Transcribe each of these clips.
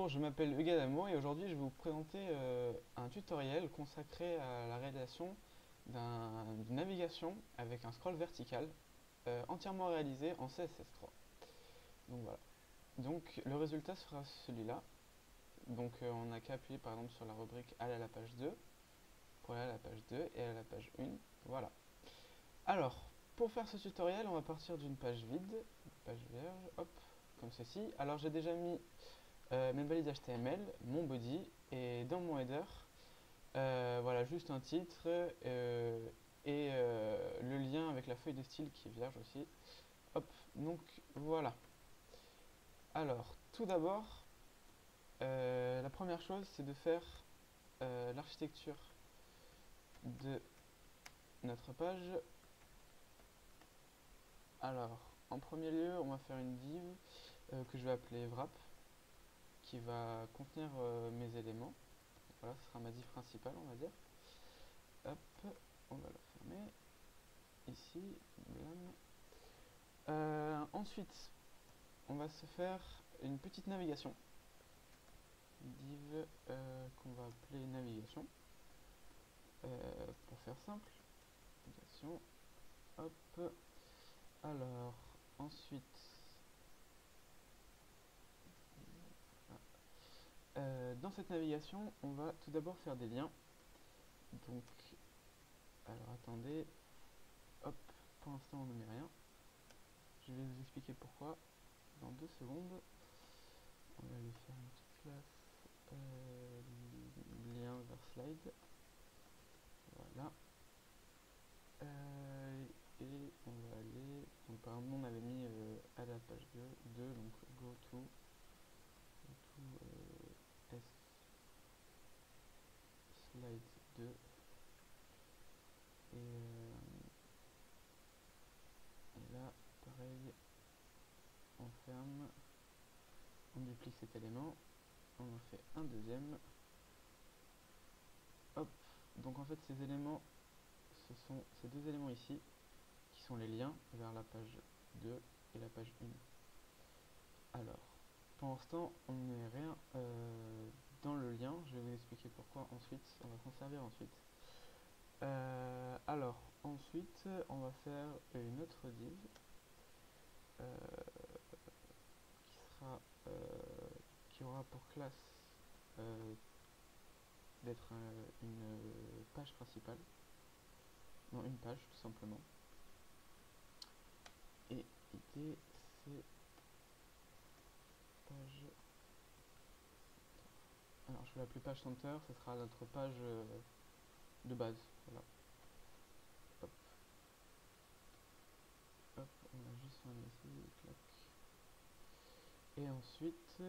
Bonjour, je m'appelle Hugues Adamo et aujourd'hui je vais vous présenter un tutoriel consacré à la réalisation d'une navigation avec un scroll vertical entièrement réalisé en CSS3. Donc voilà. Donc le résultat sera celui-là. Donc on n'a qu'à appuyer par exemple sur la rubrique aller à la page 2 pour aller à la page 2 et à la page 1. Voilà. Alors, pour faire ce tutoriel, on va partir d'une page vide, une page vierge, hop, comme ceci. Alors j'ai déjà mis mes balises HTML, mon body et dans mon header, voilà, juste un titre et le lien avec la feuille de style qui est vierge aussi. Hop, donc voilà. Alors, tout d'abord, la première chose, c'est de faire l'architecture de notre page. Alors, en premier lieu, on va faire une div que je vais appeler wrap, qui va contenir mes éléments. Voilà, ce sera ma div principale, on va dire. Hop, on va la fermer. Ici, blam. Ensuite, on va se faire une petite navigation. Div qu'on va appeler navigation. Pour faire simple. Navigation. Hop. Alors, ensuite, dans cette navigation, on va tout d'abord faire des liens. Donc, alors attendez. Hop, pour l'instant on ne met rien. Je vais vous expliquer pourquoi dans 2 secondes. On va lui faire une petite classe lien vers slide. Voilà. Et on va aller. Donc par exemple, on avait mis à la page 2 donc go to S slide 2. Et là, pareil, on ferme, on duplique cet élément, on en fait un deuxième. Hop, donc en fait ces éléments, ce sont ces deux éléments ici, qui sont les liens vers la page 2 et la page 1. Alors, pour l'instant, on ne met rien dans le lien, je vais vous expliquer pourquoi ensuite, on va s'en servir ensuite. Alors, ensuite, on va faire une autre div qui aura pour classe d'être une page principale. Non, une page tout simplement. Et l'idée c'est page. Alors je vais l'appeler page center, ce sera notre page de base. Voilà. Hop. Hop, on a juste un ici, clac. Et ensuite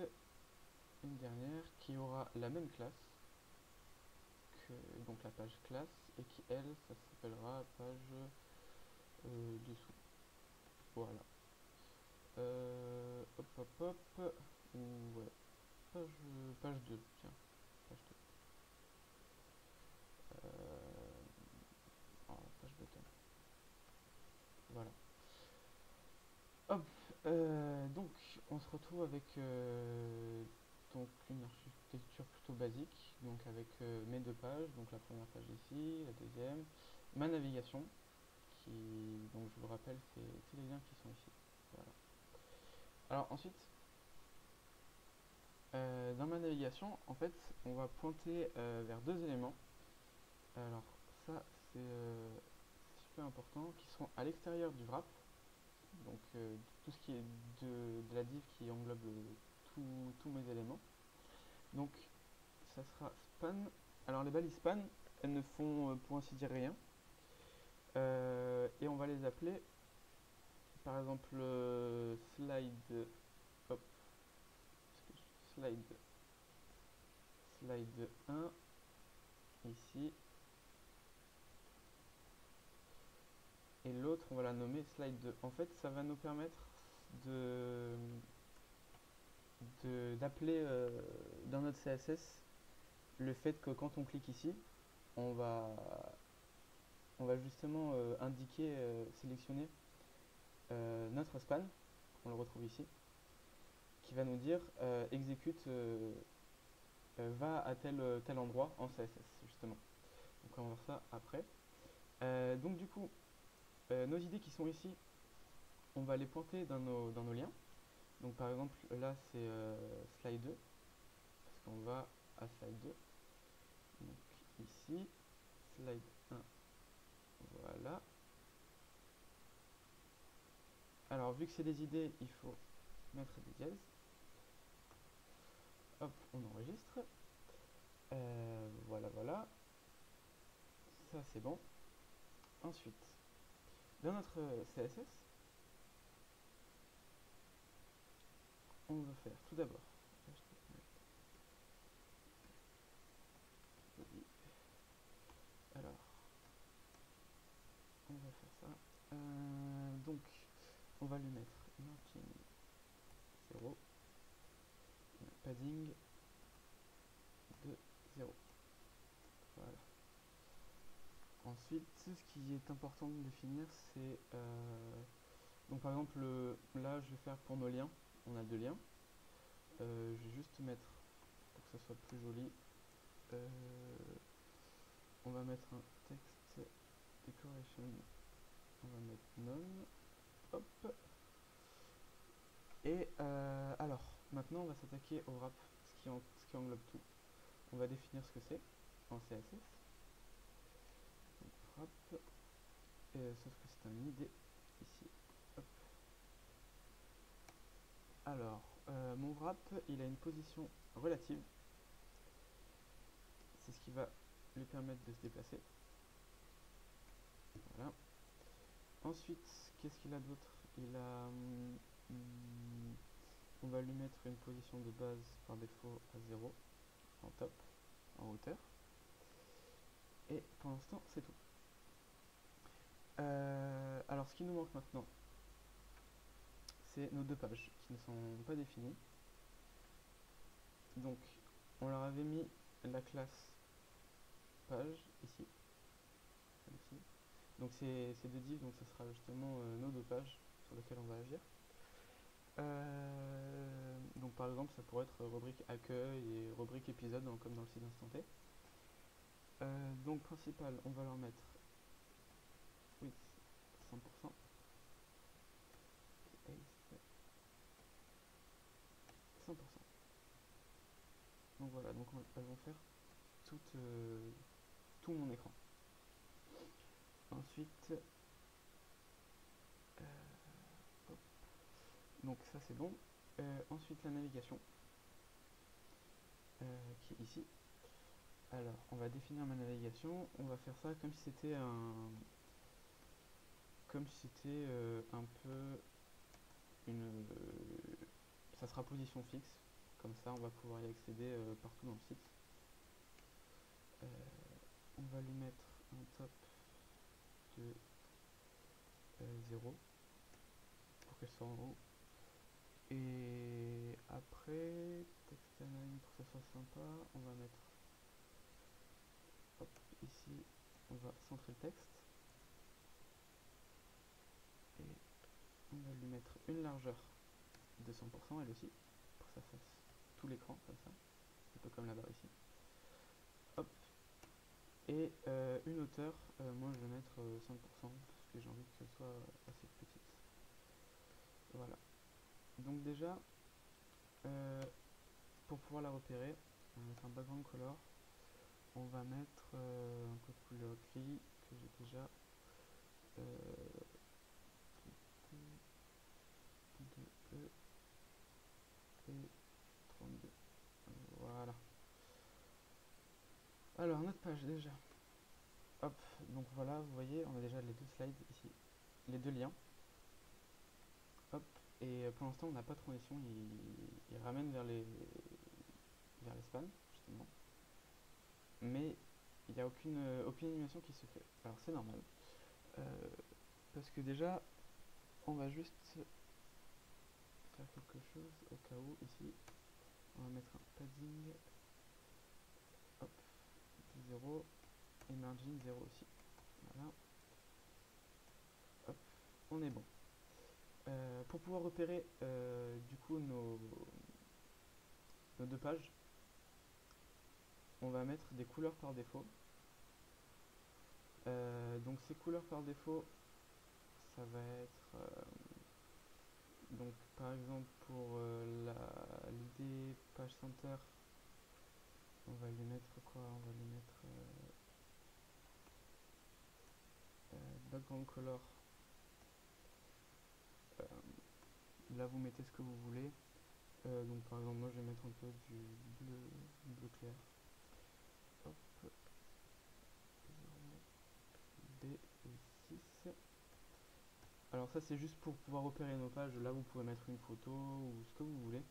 une dernière qui aura la même classe que donc la page classe et qui elle ça s'appellera page dessous. Voilà. Hop hop hop. Ou ouais. Page 2, tiens. Page 2. Page button. Voilà. Hop. Donc, on se retrouve avec donc une architecture plutôt basique. Donc, avec mes deux pages. Donc, la première page ici, la deuxième. Ma navigation. Donc, je vous rappelle, c'est les liens qui sont ici. Voilà. Alors, ensuite, dans ma navigation, en fait, on va pointer vers deux éléments. Alors, ça, c'est super important, qui seront à l'extérieur du wrap. Donc, tout ce qui est de la div qui englobe tous mes éléments. Donc, ça sera span. Alors, les balises span, elles ne font pour ainsi dire rien. Et on va les appeler, par exemple, slide. Hop. Slide. Slide 1. Ici. Et l'autre, on va la nommer slide 2. En fait, ça va nous permettre d'appeler dans notre CSS le fait que quand on clique ici, on va, on va justement indiquer, sélectionner notre span, on le retrouve ici, qui va nous dire exécute, va à tel endroit en CSS justement. Donc on va voir ça après. Donc du coup, nos idées qui sont ici, on va les pointer dans nos liens. Donc par exemple là c'est slide 2, parce qu'on va à slide 2. Donc ici, slide 1, voilà. Alors vu que c'est des idées, il faut mettre des dièses. Hop, on enregistre. Voilà, voilà. Ça c'est bon. Ensuite, dans notre CSS, on va faire tout d'abord. Alors, on va faire ça. Donc, on va lui mettre margin 0, padding de 0. Voilà. Ensuite, ce qui est important de définir, c'est donc par exemple là, je vais faire pour nos liens. On a deux liens. Je vais juste mettre pour que ça soit plus joli. On va mettre un text decoration. On va mettre none. Hop. Et alors, maintenant on va s'attaquer au wrap, ce qui englobe tout. On va définir ce que c'est en CSS. Donc, wrap, sauf que c'est un ID ici. Hop. Alors, mon wrap, il a une position relative. C'est ce qui va lui permettre de se déplacer. Voilà. Ensuite, qu'est-ce qu'il a d'autre? Il a... on va lui mettre une position de base par défaut à 0, en top, en hauteur. Et pour l'instant, c'est tout. Alors, ce qui nous manque maintenant, c'est nos deux pages qui ne sont pas définies. Donc, on leur avait mis la classe page ici. Ici. Donc, c'est deux divs, donc ce sera justement nos deux pages sur lesquelles on va agir. Donc, par exemple, ça pourrait être rubrique accueil et rubrique épisode, comme dans le site instanté. Donc, principal, on va leur mettre width 100%. 100%. Donc voilà, donc elles vont faire tout mon écran. Ensuite, donc ça c'est bon. Ensuite la navigation, qui est ici. Alors, on va définir ma navigation. On va faire ça comme si c'était un peu une... ça sera position fixe. Comme ça, on va pouvoir y accéder partout dans le site. On va lui mettre un top de 0 pour qu'elle soit en haut. Et après, text align pour que ça soit sympa, on va mettre hop, ici, on va centrer le texte. Et on va lui mettre une largeur de 100% elle aussi, pour que ça fasse tout l'écran comme ça, un peu comme la barre ici. Hop. Et une hauteur, moi je vais mettre 5% parce que j'ai envie qu'elle soit assez petite. Voilà. Donc déjà, pour pouvoir la repérer, on va mettre un background color. On va mettre un code couleur gris que j'ai déjà. 2E et 32. Voilà. Alors, notre page déjà. Hop, donc voilà, vous voyez, on a déjà les deux slides ici, les deux liens. Hop, et pour l'instant, on n'a pas de transition, il ramène vers les spans, justement. Mais il n'y a aucune animation qui se fait. Alors, c'est normal. Parce que déjà, on va juste faire quelque chose au cas où, ici. On va mettre un padding, hop, de 0 et margin 0 aussi. Voilà. Hop, on est bon. Pour pouvoir repérer du coup nos deux pages, on va mettre des couleurs par défaut. Donc ces couleurs par défaut, ça va être donc par exemple pour l'idée page center, on va lui mettre quoi? On va lui mettre background color. Là vous mettez ce que vous voulez. Donc par exemple moi je vais mettre un peu du bleu clair. Hop, B6. Alors ça c'est juste pour pouvoir repérer nos pages. Là vous pouvez mettre une photo ou ce que vous voulez.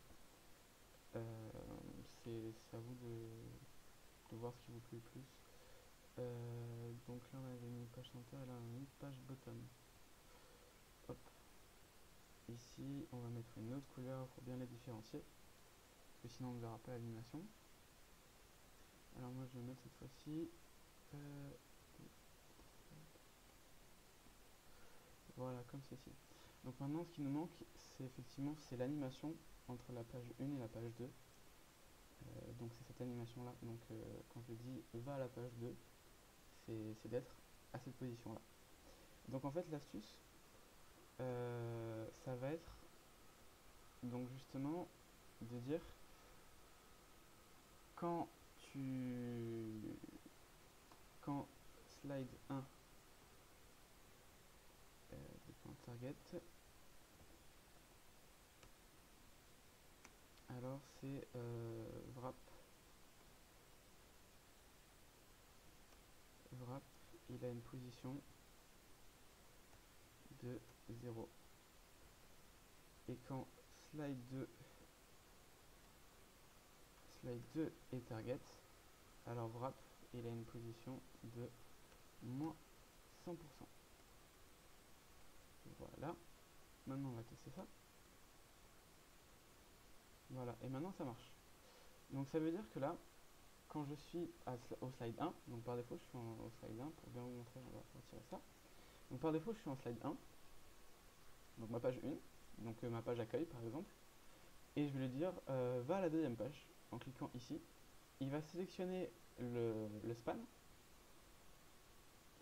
C'est à vous de voir ce qui vous plaît le plus. Donc là on avait mis page center et là on a mis page bottom. Hop. Ici on va mettre une autre couleur pour bien les différencier. Parce que sinon on ne verra pas l'animation. Alors moi je vais mettre cette fois-ci. Voilà, comme ceci. Donc maintenant ce qui nous manque c'est effectivement c'est l'animation entre la page 1 et la page 2. Donc c'est cette animation là. Donc quand je dis va à la page 2, c'est d'être à cette position là. Donc en fait l'astuce ça va être donc justement de dire quand slide 1 target, alors c'est wrap, il a une position de 0. Et quand slide 2 est target, alors wrap il a une position de moins 100%. Voilà, maintenant on va tester ça. Voilà, et maintenant ça marche. Donc ça veut dire que là, quand je suis au slide 1, donc par défaut je suis au slide 1, pour bien vous montrer, on va retirer ça. Donc par défaut je suis en slide 1, donc ma page 1, donc ma page accueil par exemple, et je vais lui dire va à la deuxième page, en cliquant ici. Il va sélectionner le span,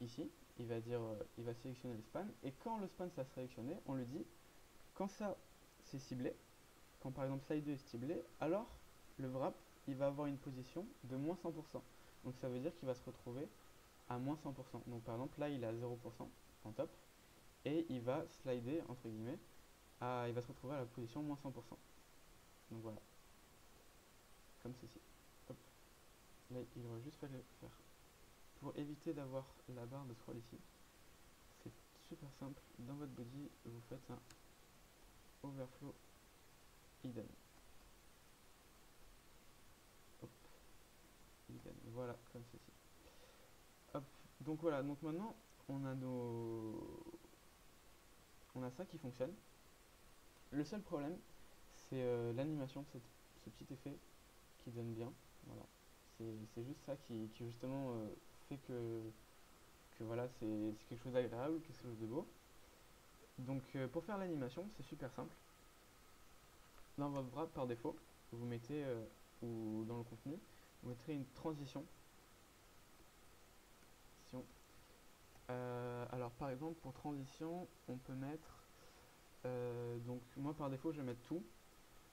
ici, il va sélectionner le span, et quand le span sera sélectionné, on lui dit, quand ça c'est ciblé, quand par exemple slide 2 est ciblé, alors le wrap il va avoir une position de moins 100%. Donc ça veut dire qu'il va se retrouver à moins 100%. Donc par exemple là il est à 0% en top, et il va slider entre guillemets, il va se retrouver à la position moins 100%. Donc voilà, comme ceci. Hop. Là il aurait juste fallu faire. Pour éviter d'avoir la barre de scroll ici, c'est super simple. Dans votre body, vous faites un overflow hidden. Hop. Hidden. Voilà, comme ceci. Hop. Donc voilà, donc maintenant on a on a ça qui fonctionne. Le seul problème, c'est l'animation, ce petit effet qui donne bien. Voilà. C'est juste ça qui justement fait que voilà, c'est quelque chose d'agréable, quelque chose de beau. Donc pour faire l'animation, c'est super simple. Dans votre wrap par défaut, vous mettez, ou dans le contenu, vous mettrez une transition. Alors par exemple pour transition, on peut mettre, donc moi par défaut je vais mettre tout,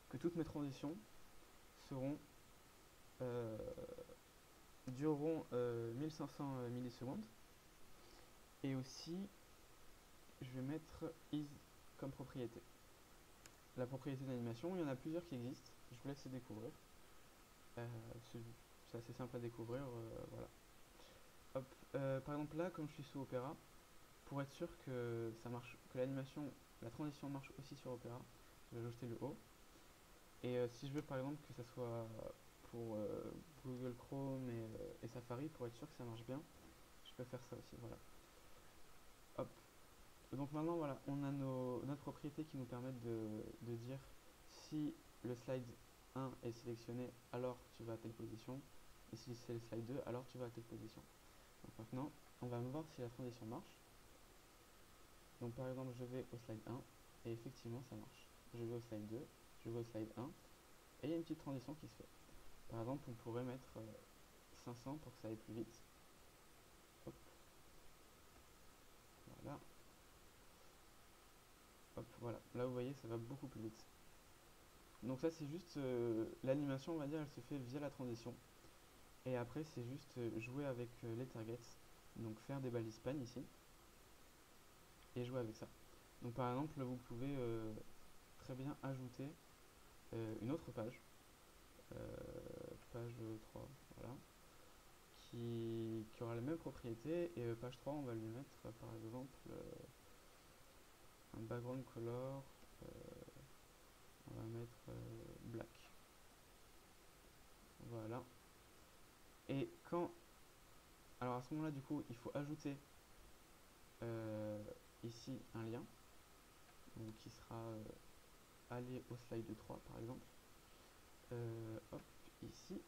que toutes mes transitions seront dureront 1500 millisecondes. Et aussi, je vais mettre is comme propriété. La propriété d'animation, il y en a plusieurs qui existent. Je vous laisse les découvrir. C'est assez simple à découvrir. Voilà. Hop. Par exemple là, comme je suis sous Opera, pour être sûr que ça marche, que l'animation, la transition marche aussi sur Opera, je vais ajouter le O. Et si je veux par exemple que ça soit pour Google Chrome et Safari, pour être sûr que ça marche bien, je peux faire ça aussi. Voilà. Hop. Donc maintenant voilà, on a notre propriété qui nous permet de dire si le slide 1 est sélectionné, alors tu vas à telle position, et si c'est le slide 2, alors tu vas à telle position. Donc maintenant, on va voir si la transition marche. Donc par exemple, je vais au slide 1, Et effectivement, ça marche. Je vais au slide 2, je vais au slide 1, et il y a une petite transition qui se fait. Par exemple, on pourrait mettre 500 pour que ça aille plus vite. Hop, voilà. Hop, voilà. Là, vous voyez, ça va beaucoup plus vite. Donc ça, c'est juste l'animation, on va dire, elle se fait via la transition. Et après, c'est juste jouer avec les targets. Donc faire des balises span ici, et jouer avec ça. Donc par exemple, vous pouvez très bien ajouter une autre page, euh, page 3, voilà, qui aura les mêmes propriétés. Et page 3, on va lui mettre par exemple un background color, on va mettre black. Voilà. Et quand. Alors à ce moment-là, du coup, il faut ajouter ici un lien, donc qui sera aller au slide 3 par exemple. Hop, ici.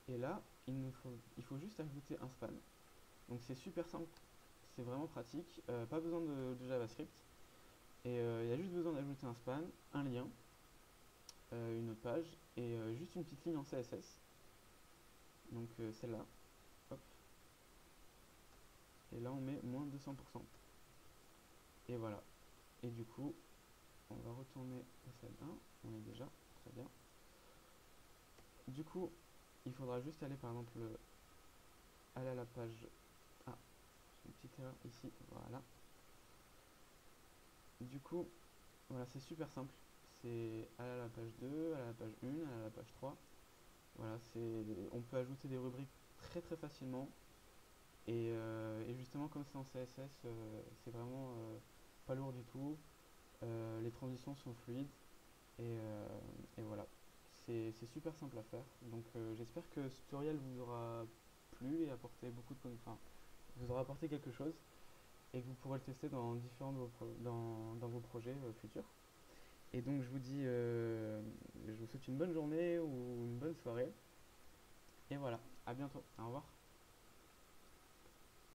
Et là, il faut juste ajouter un span. Donc c'est super simple, c'est vraiment pratique, pas besoin de JavaScript. Et il y a juste besoin d'ajouter un span, un lien, une autre page, et juste une petite ligne en CSS. Donc celle-là, hop. Et là on met moins 200%. Et voilà. Et du coup, on va retourner au slide 1, on est déjà, très bien. Du coup, il faudra juste aller par exemple, aller à la page. Ah, j'ai une petite erreur ici, voilà. Du coup, voilà, c'est super simple. C'est aller à la page 2, à la page 1, aller à la page 3. Voilà, on peut ajouter des rubriques très très facilement. Et justement, comme c'est en CSS, c'est vraiment pas lourd du tout. Les transitions sont fluides. Et voilà, c'est super simple à faire. Donc j'espère que ce tutoriel vous aura plu et apporté enfin, vous aura apporté quelque chose et que vous pourrez le tester dans différents dans vos projets futurs. Et donc je vous souhaite une bonne journée ou une bonne soirée. Et voilà, à bientôt, au revoir.